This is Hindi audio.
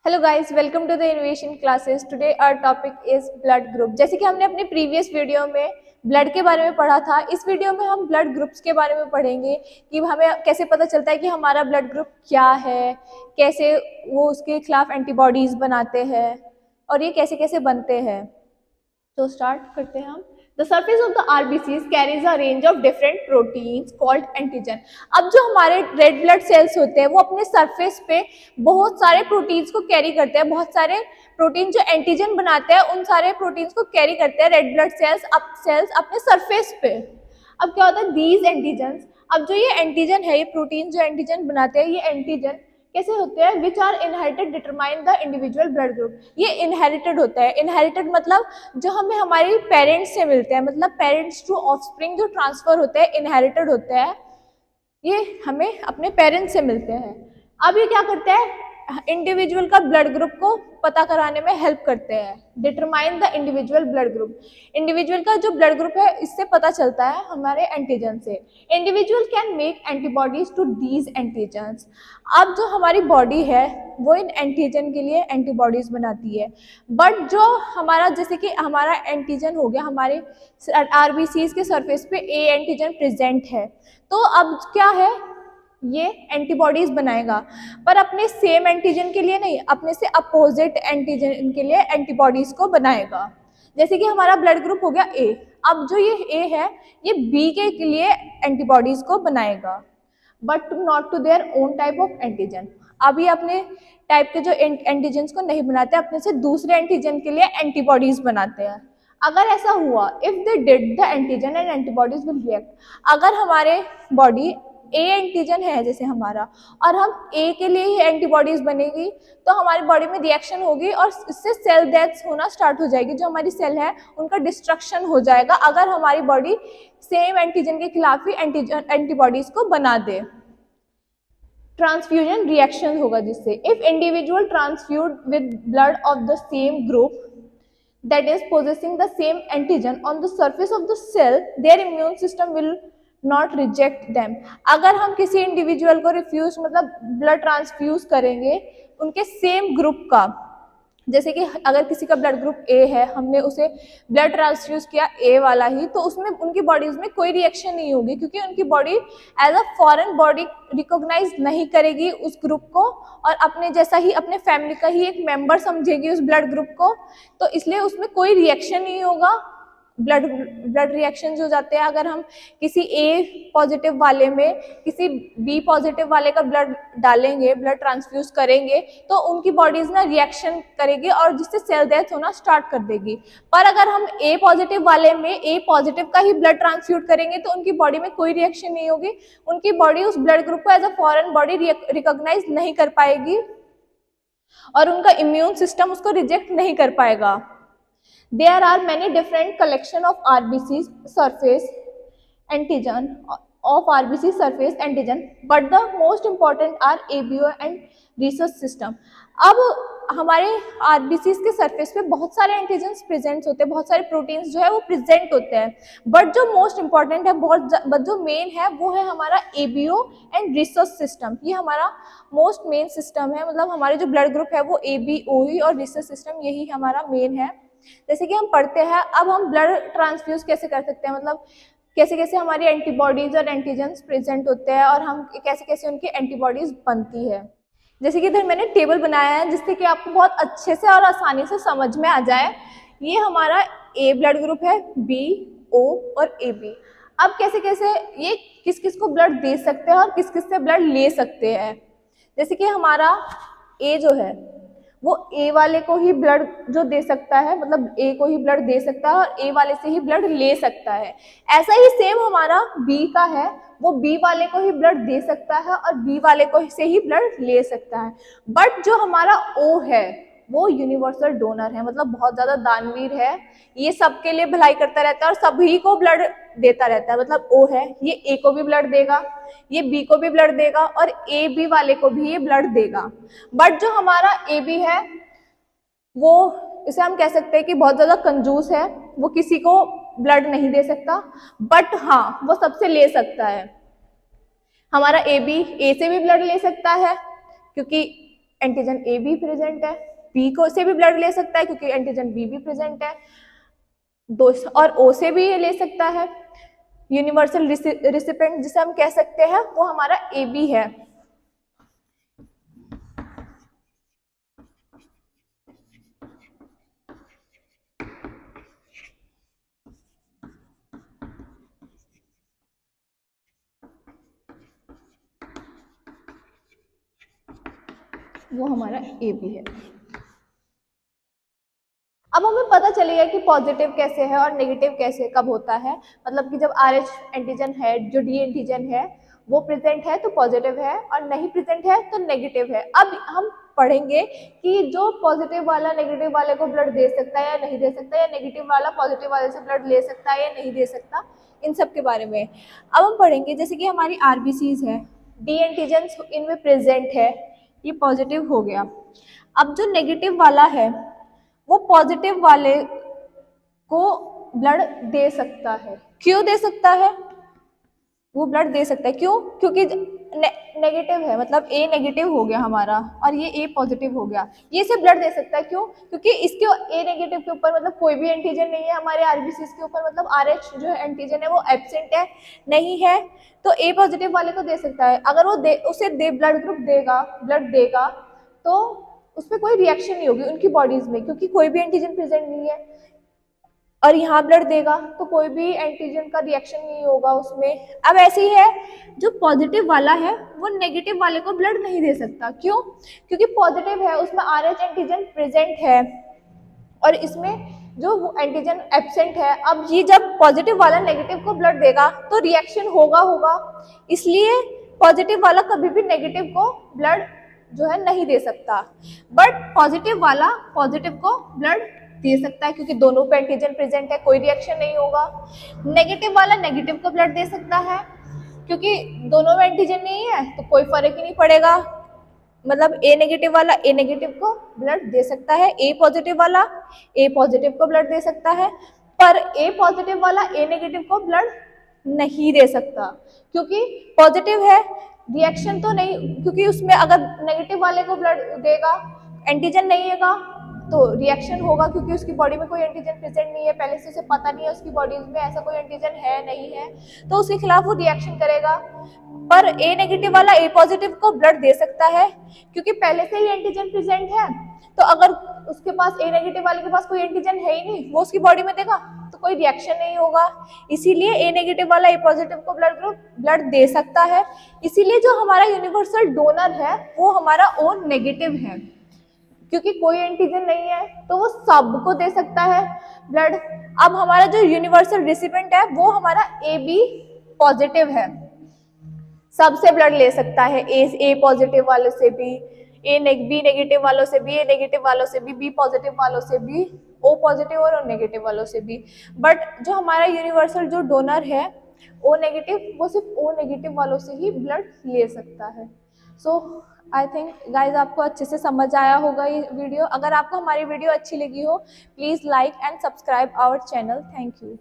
Hello guys, welcome to the innovation classes. Today our topic is blood group. जैसे कि हमने अपने प्रीवियस वीडियो में ब्लड के बारे में पढ़ा था, इस वीडियो में हम ब्लड ग्रुप्स के बारे में पढ़ेंगे कि हमें कैसे पता चलता है कि हमारा ब्लड ग्रुप क्या है, कैसे वो उसके खिलाफ एंटीबॉडीज बनाते हैं और ये कैसे कैसे बनते हैं। तो स्टार्ट करते हैं हम। The surface of the RBCs carries a range of different proteins called antigen। अब जो हमारे रेड ब्लड सेल्स होते हैं वो अपने सरफेस पे बहुत सारे प्रोटीन्स को कैरी करते हैं। बहुत सारे प्रोटीन जो एंटीजन बनाते हैं उन सारे प्रोटीन्स को कैरी करते हैं रेड ब्लड सेल्स अपने सरफेस पे। अब क्या होता है, दीज एंटीजन्स, अब जो ये एंटीजन है, ये प्रोटीन जो एंटीजन बनाते हैं, ये एंटीजन कैसे होते हैं, which are inherited determine the individual blood group. ये इनहेरिटेड होता है। इनहेरिटेड मतलब जो हमें हमारे पेरेंट्स से मिलते हैं, मतलब पेरेंट्स टू ऑफस्प्रिंग जो ट्रांसफर होते हैं, इनहेरिटेड होते हैं, ये हमें अपने पेरेंट्स से मिलते हैं। अब ये क्या करते हैं, इंडिविजुअल का ब्लड ग्रुप को पता कराने में हेल्प करते हैं। Determine the individual blood group, individual का जो ब्लड ग्रुप है इससे पता चलता है हमारे एंटीजन से। Individual can make antibodies to these antigens. अब जो हमारी बॉडी है वो इन एंटीजन के लिए एंटीबॉडीज बनाती है, बट जो हमारा, जैसे कि हमारा एंटीजन हो गया, हमारे आरबीसीज के सरफेस पे ए एंटीजन प्रेजेंट है, तो अब क्या है, ये एंटीबॉडीज बनाएगा, पर अपने सेम एंटीजन के लिए नहीं, अपने से अपोजिट एंटीजन के लिए एंटीबॉडीज को बनाएगा। जैसे कि हमारा ब्लड ग्रुप हो गया ए, अब जो ये ए है ये बी के लिए एंटीबॉडीज को बनाएगा, but not to their own type of antigen. अब ये अपने टाइप के जो एंटीजन्स को नहीं बनाते, अपने से दूसरे एंटीजन के लिए एंटीबॉडीज बनाते हैं। अगर ऐसा हुआ, if they did the antigen and antibodies will react, अगर हमारे बॉडी ए एंटीजन है जैसे हमारा, और हम ए के लिए ही एंटीबॉडीज बनेगी, तो हमारी बॉडी में रिएक्शन होगी और इससे सेल डेथ होना स्टार्ट हो जाएगी। जो हमारी सेल है उनका डिस्ट्रक्शन हो जाएगा अगर हमारी बॉडी सेम एंटीजन के खिलाफ ही एंटीबॉडीज को बना दे। ट्रांसफ्यूजन रिएक्शन होगा जिससे, if individual transfuse with blood of the same group that is possessing the same antigen on the surface of the cell, their immune system will not reject them। अगर हम किसी इंडिविजुअल को रिफ्यूज मतलब ब्लड ट्रांसफ्यूज करेंगे उनके सेम ग्रुप का, जैसे कि अगर किसी का ब्लड ग्रुप ए है, हमने उसे ब्लड ट्रांसफ्यूज किया ए वाला ही, तो उसमें उनकी बॉडीज में कोई रिएक्शन नहीं होगी, क्योंकि उनकी body as a foreign body recognise नहीं करेगी उस ग्रुप को, और अपने जैसा ही, अपने फैमिली का ही एक मेंबर समझेगी उस ब्लड ग्रुप को, तो इसलिए उसमें कोई रिएक्शन नहीं होगा। ब्लड रिएक्शन हो जाते हैं अगर हम किसी ए पॉजिटिव वाले में किसी बी पॉजिटिव वाले का ब्लड डालेंगे, ब्लड ट्रांसफ्यूज करेंगे, तो उनकी बॉडीज ना रिएक्शन करेगी और जिससे सेल डेथ होना स्टार्ट कर देगी। पर अगर हम ए पॉजिटिव वाले में ए पॉजिटिव का ही ब्लड ट्रांसफ्यूज करेंगे तो उनकी बॉडी में कोई रिएक्शन नहीं होगी, उनकी बॉडी उस ब्लड ग्रुप को as a foreign body recognise नहीं कर पाएगी और उनका इम्यून सिस्टम उसको रिजेक्ट नहीं कर पाएगा। There are many different collection of RBC surface antigen surface antigen, but the most important are ABO and rhesus system। अब हमारे आरबीसी के सरफेस पे बहुत सारे एंटीजन्स प्रेजेंट होते हैं, बहुत सारे प्रोटीन्स जो है वो प्रेजेंट होते हैं, बट जो मोस्ट इंपॉर्टेंट है, बट जो मेन है वो है हमारा एबीओ एंड रिसोस सिस्टम। ये हमारा मोस्ट मेन सिस्टम है, मतलब हमारे जो ब्लड ग्रुप है वो एबीओ ही और रिसोस सिस्टम यही हमारा मेन है। जैसे कि हम पढ़ते हैं, अब हम ब्लड ट्रांसफ्यूज कैसे कर सकते हैं, मतलब कैसे कैसे हमारी एंटीबॉडीज और एंटीजन्स प्रेजेंट होते हैं और हम कैसे कैसे उनकी एंटीबॉडीज बनती है। जैसे कि इधर मैंने टेबल बनाया है जिससे कि आपको बहुत अच्छे से और आसानी से समझ में आ जाए। ये हमारा ए ब्लड ग्रुप है, बी, ओ और ए बी। अब कैसे कैसे ये किस किस को ब्लड दे सकते हैं और किस किस से ब्लड ले सकते हैं। जैसे कि हमारा ए जो है वो ए वाले को ही ब्लड जो दे सकता है, मतलब ए को ही ब्लड दे सकता है और ए वाले से ही ब्लड ले सकता है। ऐसा ही सेम हमारा बी का है, वो बी वाले को ही ब्लड दे सकता है और बी वाले को से ही ब्लड ले सकता है। बट जो हमारा ओ है वो यूनिवर्सल डोनर है, मतलब बहुत ज्यादा दानवीर है, ये सबके लिए भलाई करता रहता है और सभी को ब्लड देता रहता है। मतलब ओ है, ये ए को भी ब्लड देगा, ये बी को भी ब्लड देगा और ए बी वाले को भी ये ब्लड देगा। बट जो हमारा ए बी है वो, इसे हम कह सकते हैं कि बहुत ज्यादा कंजूस है, वो किसी को ब्लड नहीं दे सकता, बट हाँ वो सबसे ले सकता है। हमारा ए बी ए से भी ब्लड ले सकता है, क्योंकि एंटीजन ए भी प्रेजेंट है, बी को से भी ब्लड ले सकता है क्योंकि एंटीजन बी भी प्रेजेंट है, दो और ओ से भी ये ले सकता है। यूनिवर्सल रिसिपेंट जिसे हम कह सकते हैं वो हमारा ए बी है। वो हमारा ए बी है। अब हमें पता चलेगा कि पॉजिटिव कैसे है और नेगेटिव कैसे कब होता है, मतलब कि जब आर एच एंटीजन है, जो डी एंटीजन है वो प्रेजेंट है तो पॉजिटिव है और नहीं प्रेजेंट है तो नेगेटिव है। अब हम पढ़ेंगे कि जो पॉजिटिव वाला नेगेटिव वाले को ब्लड दे सकता है या नहीं दे सकता, या नेगेटिव वाला पॉजिटिव वाले से ब्लड ले सकता है या नहीं दे सकता, इन सब के बारे में अब हम पढ़ेंगे। जैसे कि हमारी आरबीसीज है, डी एंटीजन इनमें प्रेजेंट है, ये पॉजिटिव हो गया। अब जो नेगेटिव वाला है वो पॉजिटिव वाले को ब्लड दे सकता है। क्यों दे सकता है? वो ब्लड दे सकता है क्यों? क्योंकि नेगेटिव है, मतलब ए नेगेटिव हो गया हमारा और ये ए पॉजिटिव हो गया, ये से ब्लड दे सकता है। क्यों? क्योंकि इसके ए नेगेटिव के ऊपर मतलब कोई भी एंटीजन नहीं है हमारे आरबीसी के ऊपर, मतलब आरएच जो एंटीजन है वो एब्सेंट है, नहीं है, तो ए पॉजिटिव वाले को दे सकता है। अगर वो उसे ब्लड ग्रुप देगा, ब्लड देगा, तो उसमें कोई रिएक्शन नहीं होगी उनकी बॉडीज में, क्योंकि कोई भी एंटीजन प्रेजेंट नहीं है। और यहाँ ब्लड देगा तो कोई भी एंटीजन का रिएक्शन नहीं होगा उसमें। अब ऐसे ही है, जो पॉजिटिव वाला है वो नेगेटिव वाले को ब्लड नहीं दे सकता। क्यों? क्योंकि पॉजिटिव है, उसमें आरएच एंटीजन प्रेजेंट है और इसमें जो एंटीजन एब्सेंट है। अब ये जब पॉजिटिव वाला नेगेटिव को ब्लड देगा तो रिएक्शन होगा, इसलिए पॉजिटिव वाला कभी भी नेगेटिव को ब्लड जो है नहीं दे सकता, बट पॉजिटिव वाला पॉजिटिव को ब्लड दे सकता है क्योंकि दोनों पे एंटीजन प्रेजेंट है, कोई रिएक्शन नहीं होगा। नेगेटिव वाला नेगेटिव को ब्लड दे सकता है क्योंकि दोनों में एंटीजन नहीं है तो कोई फर्क ही नहीं पड़ेगा, मतलब ए नेगेटिव वाला ए नेगेटिव को ब्लड दे सकता है, ए पॉजिटिव वाला ए पॉजिटिव को ब्लड दे सकता है, पर ए पॉजिटिव वाला ए नेगेटिव को ब्लड नहीं दे सकता क्योंकि पॉजिटिव है, रिएक्शन तो नहीं, क्योंकि उसमें अगर नेगेटिव वाले को ब्लड देगा, एंटीजन नहीं है तो रिएक्शन होगा क्योंकि उसकी बॉडी में कोई एंटीजन प्रेजेंट नहीं है, पहले से उसे पता नहीं है उसकी बॉडी में ऐसा कोई एंटीजन है नहीं है, तो उसके खिलाफ वो रिएक्शन करेगा। पर ए नेगेटिव वाला ए पॉजिटिव को ब्लड दे सकता है क्योंकि पहले से ही एंटीजन प्रेजेंट है, तो अगर उसके पास ए नेगेटिव वाले के पास कोई एंटीजन है ही नहीं, वो उसकी बॉडी में देगा तो कोई रिएक्शन नहीं होगा, इसीलिए ए नेगेटिव वाला ए पॉजिटिव को ब्लड दे सकता है। इसीलिए जो हमारा यूनिवर्सल डोनर है वो हमारा ओ नेगेटिव है, क्योंकि कोई एंटीजन नहीं है तो वो सबको दे सकता है ब्लड। अब हमारा जो यूनिवर्सल रिसिपेंट है वो हमारा ए बी पॉजिटिव है, सबसे ब्लड ले सकता है, ए पॉजिटिव वालों से भी, बी नेगेटिव वालों से भी, ए नेगेटिव वालों से भी, बी पॉजिटिव वालों से भी, ओ पॉजिटिव और ओ नेगेटिव वालों से भी। बट जो हमारा यूनिवर्सल जो डोनर है ओ नेगेटिव, वो सिर्फ ओ नेगेटिव वालों से ही ब्लड ले सकता है। सो आई थिंक गाइज आपको अच्छे से समझ आया होगा ये वीडियो। अगर आपको हमारी वीडियो अच्छी लगी हो please like and subscribe our channel. Thank you.